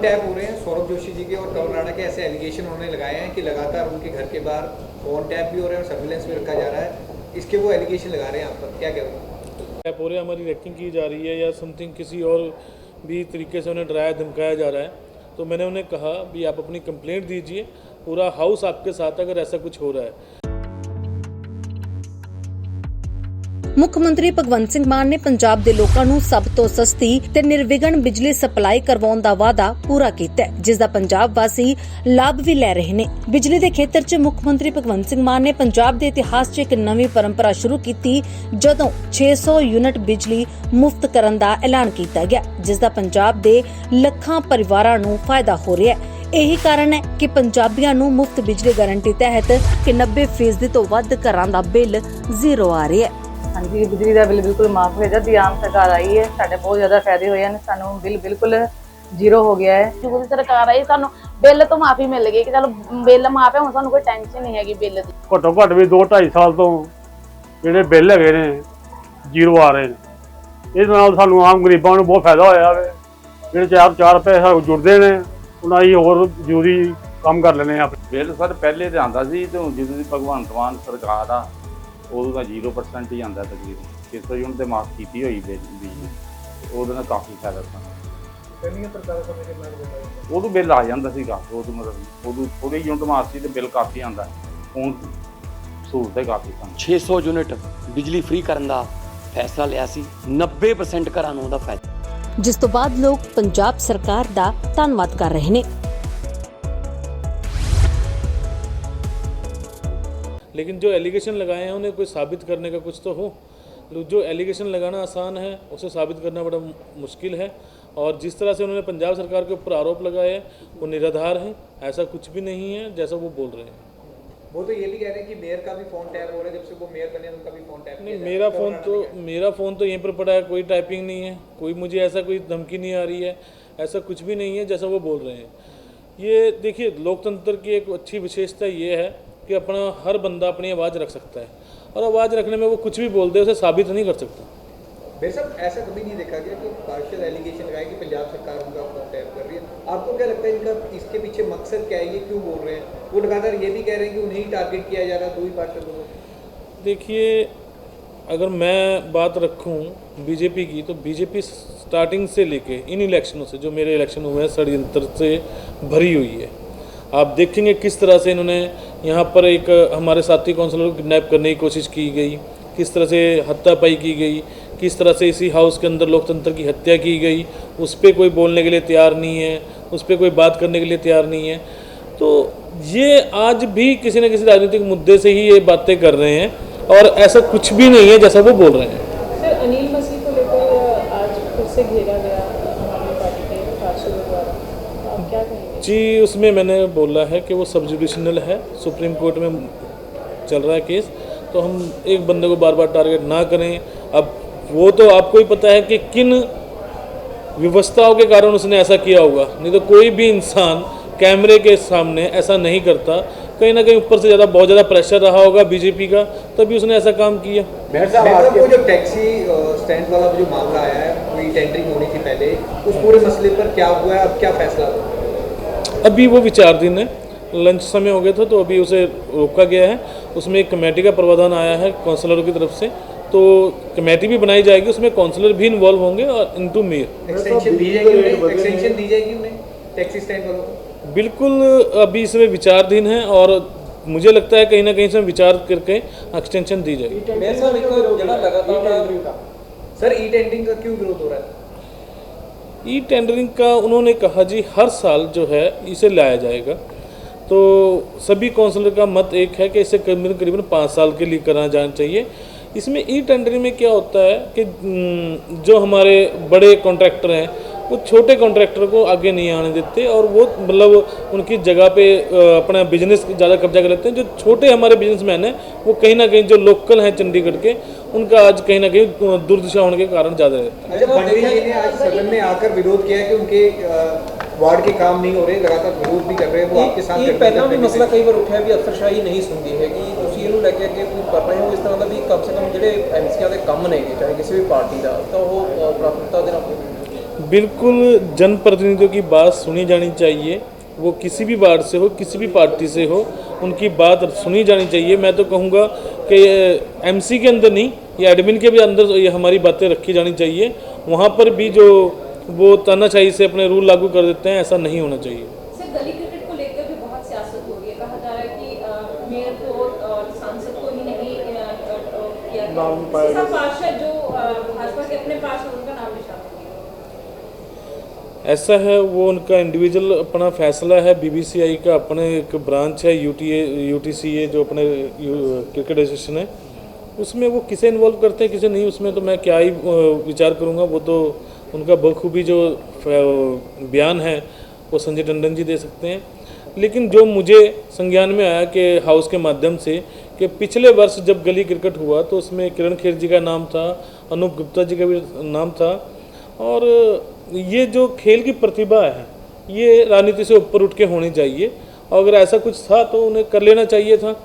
Tap हो रहे हैं सौरभ जोशी जी के और कंवर राणा के, ऐसे एलिगेशन उन्होंने लगाए हैं कि लगातार उनके घर के बाहर फोन टैप भी हो रहे हैं और सर्विलेंस भी रखा जा रहा है। इसके वो एलिगेशन लगा रहे हैं आप पर, क्या कहेंगे? टैप हो रहे हैं, हमारी रैकिंग की जा रही है या समथिंग किसी और भी तरीके से उन्हें डराया धमकाया जा रहा है। तो मैंने उन्हें कहा भी आप अपनी कंप्लेंट दीजिए, पूरा हाउस आपके साथ अगर ऐसा कुछ हो रहा है। ਮੁੱਖ ਮੰਤਰੀ ਭਗਵੰਤ ਸਿੰਘ ਮਾਨ ਨੇ ਪੰਜਾਬ ਦੇ ਲੋਕਾਂ ਨੂੰ ਸਭ ਤੋਂ ਸਸਤੀ ਤੇ ਨਿਰਵਿਘਨ ਬਿਜਲੀ ਸਪਲਾਈ ਕਰਵਾਉਣ ਦਾ ਵਾਅਦਾ ਪੂਰਾ ਕੀਤਾ ਹੈ, ਜਿਸ ਦਾ ਪੰਜਾਬ ਵਾਸੀ ਲਾਭ ਵੀ ਲੈ ਰਹੇ ਨੇ। ਬਿਜਲੀ ਦੇ ਖੇਤਰ 'ਚ ਮੁੱਖ ਮੰਤਰੀ ਭਗਵੰਤ ਸਿੰਘ ਮਾਨ ਨੇ ਪੰਜਾਬ ਦੇ ਇਤਿਹਾਸ 'ਚ ਇੱਕ ਨਵੀਂ ਪਰੰਪਰਾ ਸ਼ੁਰੂ ਕੀਤੀ, ਜਦੋਂ 600 ਯੂਨਿਟ ਬਿਜਲੀ ਮੁਫਤ ਕਰਨ ਦਾ ਐਲਾਨ ਕੀਤਾ ਗਿਆ, ਜਿਸ ਦਾ ਪੰਜਾਬ ਦੇ ਲੱਖਾਂ ਪਰਿਵਾਰਾਂ ਨੂੰ ਫਾਇਦਾ ਹੋ ਰਿਹਾ ਹੈ। ਇਹੀ ਕਾਰਨ ਹੈ ਕਿ ਪੰਜਾਬੀਆਂ ਨੂੰ ਮੁਫਤ ਬਿਜਲੀ ਗਾਰੰਟੀ ਤਹਿਤ 90% ਤੋਂ ਵੱਧ ਘਰਾਂ ਦਾ ਬਿੱਲ ਜ਼ੀਰੋ ਆ ਰਿਹਾ ਹੈ। हाँ जी, बिजली का बिल बिल्कुल माफ हो जब आम सरकार आई है, साढ़े बहुत ज़्यादा फायदे हुए हैं, सानू बिल बिल्कुल जीरो हो गया है। जो सरकार आई सानू बिल तो माफी मिल गई कि चलो बिल माफ है, हुण सानू कोई टेंशन नहीं हैगी बिल दी। घट्टो घट्ट भी 2-2.5 साल तो ਜਿਹੜੇ ਬਿੱਲ ਹੈਗੇ ਨੇ ਜ਼ੀਰੋ ਆ ਰਹੇ ਨੇ। ਇਸ ਨਾਲ ਸਾਨੂੰ ਆਮ ਗਰੀਬਾਂ ਨੂੰ ਬਹੁਤ ਫਾਇਦਾ ਹੋਇਆ ਹੈ। ਜਿਹੜੇ 4 ਪੈਸੇ ਜੁੜਦੇ ਨੇ ਉਹਨਾਂ ਹੀ ਹੋਰ ਜ਼ਰੂਰੀ ਕੰਮ ਕਰ ਲੈਣੇ ਆ। ਬਿੱਲ ਸਰ ਪਹਿਲੇ ਤੇ ਆਉਂਦਾ ਸੀ ਤੇ ਹੁਣ ਜਦੋਂ ਦੀ ਭਗਵੰਤ ਮਾਨ ਸਰਕਾਰ ਆ ਉਦੋਂ ਦਾ 0% ਹੀ ਆਉਂਦਾ ਤਕਰੀਬਨ। 600 ਯੂਨਿਟ ਤੇ ਮਾਫ ਕੀਤੀ ਹੋਈ ਬਿਜਲੀ, ਉਹਦੇ ਨਾਲ ਕਾਫੀ ਫਾਇਦਾ ਸਾਨੂੰ। ਉਦੋਂ ਬਿੱਲ ਆ ਜਾਂਦਾ ਸੀਗਾ, ਉਦੋਂ ਥੋੜੀ ਯੂਨਿਟ ਮਾਫ ਸੀ ਤੇ ਬਿੱਲ ਕਾਫੀ ਆਉਂਦਾ। ਹੁਣ ਸਹੂਲਤ ਕਾਫੀ ਸਾਨੂੰ। 600 ਯੂਨਿਟ ਬਿਜਲੀ ਫ੍ਰੀ ਕਰਨ ਦਾ ਫੈਸਲਾ ਲਿਆ ਸੀ, 90% ਘਰਾਂ ਨੂੰ ਉਹਦਾ ਫਾਇਦਾ, ਜਿਸ ਤੋਂ ਬਾਅਦ ਲੋਕ ਪੰਜਾਬ ਸਰਕਾਰ ਦਾ ਧੰਨਵਾਦ ਕਰ ਰਹੇ ਨੇ। लेकिन जो एलिगेशन लगाए हैं उन्हें कोई साबित करने का कुछ तो हो। जो एलिगेशन लगाना आसान है उसे साबित करना बड़ा मुश्किल है। और जिस तरह से उन्होंने पंजाब सरकार के ऊपर आरोप लगाए हैं वो निराधार है, ऐसा कुछ भी नहीं है जैसा वो बोल रहे हैं। वो तो ये भी कह रहे हैं कि मेयर का भी फोन टैप हो रहा है, जब से वो मेयर बने उनका भी फोन टैप नहीं। मेरा फ़ोन तो यहीं पर पड़ा है, कोई टाइपिंग नहीं है, कोई मुझे ऐसा कोई धमकी नहीं आ रही है, ऐसा कुछ भी नहीं है जैसा वो बोल रहे हैं। ये देखिए, लोकतंत्र की एक अच्छी विशेषता ये है कि अपना हर बंदा अपनी आवाज़ रख सकता है, और आवाज़ रखने में वो कुछ भी बोल दे उसे साबित नहीं कर सकता। मेरे साहब ऐसा कभी नहीं देखा गया कि पार्शियल एलिगेशन लगाए कि पंजाब सरकार उनका फोन टैप कर रही है। आपको क्या लगता है इनका इसके पीछे मकसद क्या है, ये क्यों बोल रहे हैं? वो लगातार ये भी कह रहे हैं कि उन्हें ही टारगेट किया जा रहा है, 2 ही पार्षद लोगों को। देखिए, अगर मैं बात रखूं बीजेपी की, तो बीजेपी स्टार्टिंग से लेके इन इलेक्शनों से, जो मेरे इलेक्शन हुए हैं, षड्यंत्र से भरी हुई है। आप देखेंगे किस तरह से इन्होंने यहाँ पर एक हमारे साथी काउंसलर को किडनैप करने की कोशिश की गई, किस तरह से हत्यापाई की गई, किस तरह से इसी हाउस के अंदर लोकतंत्र की हत्या की गई। उस पर कोई बोलने के लिए तैयार नहीं है, उस पर कोई बात करने के लिए तैयार नहीं है। तो ये आज भी किसी न किसी राजनीतिक मुद्दे से ही ये बातें कर रहे हैं, और ऐसा कुछ भी नहीं है जैसा वो बोल रहे हैं। सर, अनिल मसीह को लेकर आज फिर से घेरा गया हमारी पार्टी के पार्षदों द्वारा, आप क्या कहेंगे? जी, उसमें मैंने बोला है कि वो सब जुडिशनल है, सुप्रीम कोर्ट में चल रहा है केस, तो हम एक बंदे को बार बार टारगेट ना करें। अब वो तो आपको ही पता है कि किन व्यवस्थाओं के कारण उसने ऐसा किया होगा, नहीं तो कोई भी इंसान कैमरे के सामने ऐसा नहीं करता। कहीं ना कहीं ऊपर से बहुत ज़्यादा प्रेशर रहा होगा बीजेपी का, तभी उसने ऐसा काम किया। वो जो टैक्सी स्टैंड वाला जो मामला आया है, कोई टेंडरिंग होनी थी पहले, उस पूरे मसले पर क्या हुआ है, अब क्या फैसला हुआ? अभी वो विचाराधीन है, लंच समय हो गया था तो अभी उसे रोका गया है। उसमें एक कमेटी का प्रावधान आया है काउंसलरों की तरफ से, तो कमेटी भी बनाई जाएगी, उसमें काउंसलर भी इन्वॉल्व होंगे और इनटू मेयर। एक्सटेंशन दी जाएगी उन्हें टैक्सी स्टैंड वालों को? बिल्कुल, अभी इसमें विचाराधीन है और मुझे लगता है कहीं ना कहीं इसमें विचार करके एक्सटेंशन दी जाएगी। सर, ई टेंडरिंग का क्यों विरोध हो रहा है? ई टेंडरिंग का उन्होंने कहा जी हर साल जो है इसे लाया जाएगा, तो सभी काउंसलर का मत एक है कि इसे करीबन 5 साल के लिए करना जाना चाहिए। इसमें ई टेंडरिंग में क्या होता है कि जो हमारे बड़े कॉन्ट्रैक्टर हैं वो छोटे कॉन्ट्रैक्टर को आगे नहीं आने देते, और वो मतलब उनकी जगह पे अपना बिजनेस ज़्यादा कब्जा कर लेते हैं। जो छोटे हमारे बिजनेसमैन हैं वो कहीं ना कहीं जो लोकल हैं चंडीगढ़ के, उनका आज कहीं ना कहीं दुर्दशा होने के कारण ज़्यादा रहता है। अच्छा, पंडित जी ने आज सदन में आकर विरोध किया कि उनके वार्ड के काम नहीं हो रहे, लगातार विरोध भी कर रहे हैं, वो आपके साथ पहला भी मसला कई बार उठा भी अफसरशाही नहीं सुनती है कि ਤੁਸੀਂ ਇਹਨੂੰ ਲੈ ਕੇ ਅੱਗੇ ਕੋਈ ਕਰ ਰਹੇ ਹੋ ਇਸ ਤਰ੍ਹਾਂ ਦਾ ਵੀ ਕਮ ਸੇ ਕਮ ਜਿਹੜੇ ਐਮਸੀਆਂ ਦੇ ਕੰਮ ਨੇ ਚਾਹੇ ਕਿਸੇ ਵੀ ਪਾਰਟੀ ਦਾ, ਤਾਂ ਉਹ ਪ੍ਰਾਥਮਿਕਤਾ ਦੇ ਨਾਲ बिल्कुल जनप्रतिनिधियों की बात सुनी जानी चाहिए, वो किसी भी वार्ड से हो, किसी भी पार्टी से हो, उनकी बात सुनी जानी चाहिए। मैं तो कहूँगा कि एमसी के अंदर नहीं, या एडमिन के भी अंदर ये हमारी बातें रखी जानी चाहिए। वहाँ पर भी जो वो तानाशाही से अपने रूल लागू कर देते हैं, ऐसा नहीं होना चाहिए। सर, गली क्रिकेट को लेकर भी बहुत सियासत हो रही है। कहा जा रहा है कि मेयर को और सांसद को ही नहीं किया गया, पार्षद जो भाजपा के अपने पार्षद, उनका नाम भी शामिल किया। ऐसा है, वो उनका इंडिविजुअल अपना फैसला है। बीबीसीआई का अपने एक ब्रांच है, यूटीसीए जो अपने क्रिकेट एसोसिएशन है, उसमें वो किसे इन्वॉल्व करते हैं किसे नहीं, उसमें तो मैं क्या ही विचार करूँगा। वो तो उनका बखूबी जो बयान है वो संजय टंडन जी दे सकते हैं। लेकिन जो मुझे संज्ञान में आया कि हाउस के माध्यम से कि पिछले वर्ष जब गली क्रिकेट हुआ तो उसमें किरण खेर जी का नाम था, अनूप गुप्ता जी का भी नाम था। और ये जो खेल की प्रतिभा है ये राजनीति से ऊपर उठ के होनी चाहिए, और अगर ऐसा कुछ था तो उन्हें कर लेना चाहिए था।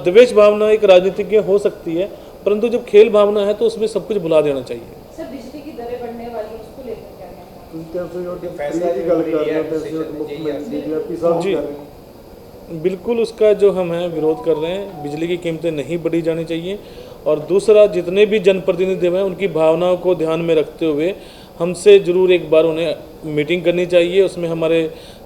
द्वेष भावना एक राजनीतिज्ञ हो सकती है, परंतु जब खेल भावना है तो उसमें सब कुछ भुला देना चाहिए। सर, बिजली की दरें बढ़ने वाली, उसको लेकर क्या जी बिल्कुल, उसका जो हम हैं विरोध कर रहे हैं। बिजली की कीमतें नहीं बढ़ी जानी चाहिए। और दूसरा, जितने भी जनप्रतिनिधि हैं उनकी भावनाओं को ध्यान में रखते हुए हमसे ज़रूर एक बार उन्हें मीटिंग करनी चाहिए। उसमें हमारे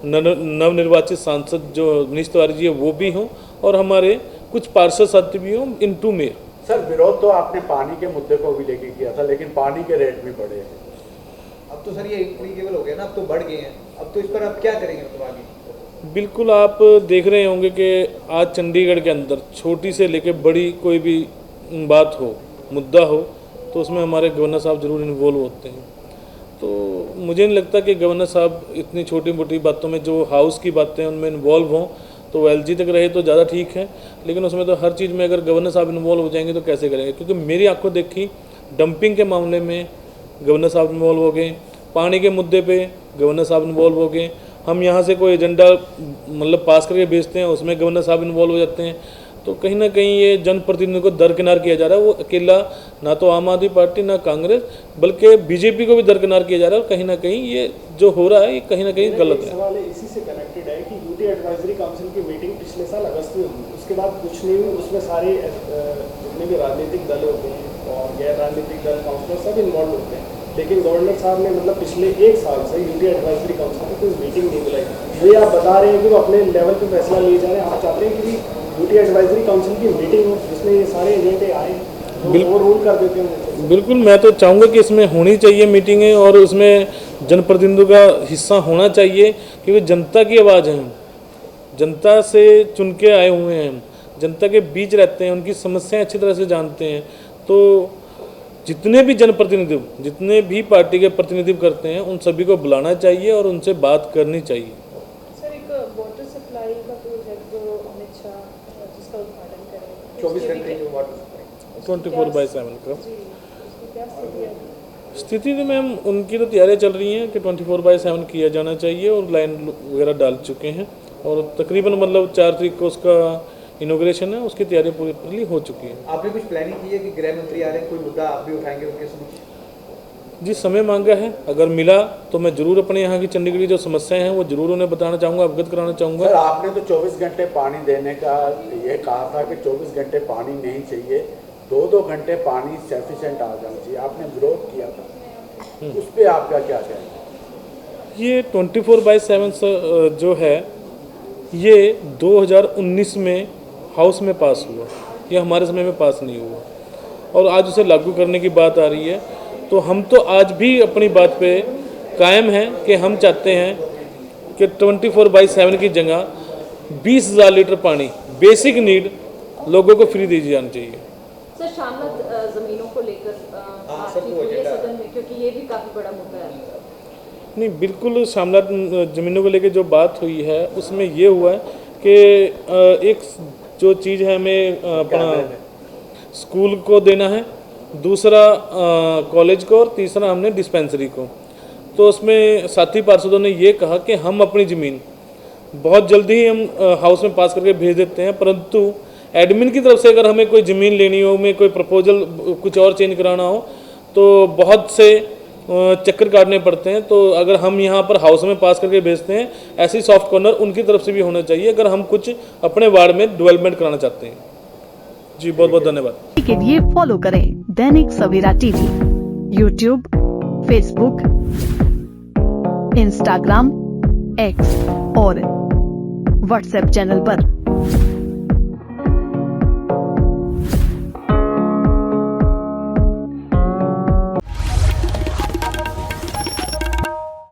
नवनिर्वाचित सांसद जो मनीष तिवारी जी है वो भी हों, और हमारे कुछ पार्षद साथी भी हों इन टू मेयर। सर, विरोध तो आपने पानी के मुद्दे को भी लेके किया था, लेकिन पानी के रेट भी बढ़े हैं। अब तो सर ये इक्विटेबल हो गया ना, अब तो बढ़ गए हैं, अब तो इस पर आप क्या करेंगे मतलब आगे? बिल्कुल, आप देख रहे होंगे कि आज चंडीगढ़ के अंदर छोटी से लेकर बड़ी कोई भी बात हो, मुद्दा हो, तो उसमें हमारे गवर्नर साहब जरूर इन्वॉल्व होते हैं। तो मुझे नहीं लगता कि गवर्नर साहब इतनी छोटी मोटी बातों में, जो हाउस की बातें उनमें इन्वॉल्व हों, तो एलजी तक रहे तो ज़्यादा ठीक है। लेकिन उसमें तो हर चीज़ में अगर गवर्नर साहब इन्वॉल्व हो जाएंगे तो कैसे करेंगे? क्योंकि मेरी आंखों देखी डंपिंग के मामले में गवर्नर साहब इन्वॉल्व हो गए, पानी के मुद्दे पे गवर्नर साहब इन्वॉल्व हो गए, हम यहाँ से कोई एजेंडा मतलब पास करके भेजते हैं उसमें गवर्नर साहब इन्वॉल्व हो जाते हैं। तो कहीं ना कहीं ये जनप्रतिनिधि को दरकिनार किया जा रहा है। वो अकेला ना तो आम आदमी पार्टी ना कांग्रेस, बल्कि बीजेपी को भी दरकिनार किया जा रहा है। और कहीं ना कहीं ये जो हो रहा है ये कहीं ना कहीं गलत है। सवाल इसी से कनेक्टेड है कि यूटी एडवाइजरी काउंसिल की मीटिंग पिछले साल अगस्त में हुई, उसके बाद कुछ नहीं हुई। उसमें सारे जितने भी राजनीतिक दल होते हैं और गैर राजनीतिक दल काउंसिलर सब इन्वॉल्व होते हैं, लेकिन गवर्नर साहब ने मतलब पिछले 1 साल से यूटी एडवाइजरी काउंसिल की कोई मीटिंग नहीं बुलाई। ये आप बता रहे हैं कि वो अपने लेवल पे फैसला लिए जा रहे हैं। आप चाहते हैं कि यूटी एडवाइजरी काउंसिल की मीटिंग हो जिसमें ये सारे एजेंडे आए तो वो रूल कर देते हैं। बिल्कुल, मैं तो चाहूँगा कि इसमें होनी चाहिए मीटिंगें, और उसमें जनप्रतिनिधियों का हिस्सा होना चाहिए, क्योंकि जनता की आवाज़ है। हम जनता से चुन के आए हुए हैं, जनता के बीच रहते हैं, उनकी समस्याएं अच्छी तरह से जानते हैं। तो जितने भी जनप्रतिनिधि, जितने भी पार्टी के प्रतिनिधित्व करते हैं, उन सभी को बुलाना चाहिए और उनसे बात करनी चाहिए। सर, एक वाटर सप्लाई का प्रोजेक्ट जो अमित शाह जिसका उद्घाटन करेंगे, 24 घंटे जो वाटर सप्लाई 24/7 का जी, उसकी क्या स्थिति है? स्थिति तो मैम उनकी तो तैयारियां चल रही हैं कि 24/7 किया जाना चाहिए, और लाइन वगैरह डाल चुके हैं, और तकरीबन मतलब 4 तारीख को उसका इनॉग्रेशन है, उसकी तैयारी पूरी हो चुकी है। आपने कुछ प्लानिंग की है कि गृह मंत्री आ रहे हैं, कोई मुद्दा आप भी उठाएंगे उनके समक्ष? जी, समय मांगा है, अगर मिला तो मैं जरूर अपने यहाँ की चंडीगढ़ की जो समस्याएं हैं वो जरूर उन्हें बताना चाहूँगा, अवगत कराना चाहूँगा। सर, आपने तो 24 घंटे पानी देने का ये कहा था कि 24 घंटे पानी नहीं चाहिए, 2-2 घंटे पानी सफिशेंट आ जाना चाहिए, आपने विरोध किया था, उस पर आपका क्या कहना? ये 24/7 जो है ये 2019 में हाउस में पास हुआ, ये हमारे समय में पास नहीं हुआ, और आज उसे लागू करने की बात आ रही है। तो हम तो आज भी अपनी बात पे कायम हैं कि हम चाहते हैं कि 24/7 की जगह 20,000 लीटर पानी बेसिक नीड लोगों को फ्री दी जानी चाहिए। सर, शामला जमीनों को लेकर बातचीत हुई है सदन में, क्योंकि ये भी काफ़ी बड़ा मुद्दा है। नहीं, बिल्कुल, शामला ज़मीनों को लेकर जो बात हुई है उसमें ये हुआ है कि एक जो चीज़ है हमें अपना स्कूल को देना है, दूसरा कॉलेज को, और तीसरा हमने डिस्पेंसरी को। तो उसमें साथी पार्षदों ने ये कहा कि हम अपनी ज़मीन बहुत जल्दी ही हम हाउस में पास करके भेज देते हैं, परंतु एडमिन की तरफ से अगर हमें कोई ज़मीन लेनी हो, हमें कोई प्रपोजल कुछ और चेंज कराना हो, तो बहुत से चक्कर काटने पड़ते हैं। तो अगर हम यहाँ पर हाउस में पास करके भेजते हैं, ऐसे ही सॉफ्ट कॉर्नर उनकी तरफ से भी होना चाहिए अगर हम कुछ अपने वार्ड में डेवलपमेंट कराना चाहते हैं। जी बहुत बहुत धन्यवाद। के लिए फॉलो करें Dainik Savera TV, YouTube, Facebook, Instagram, X और व्हाट्सएप चैनल पर।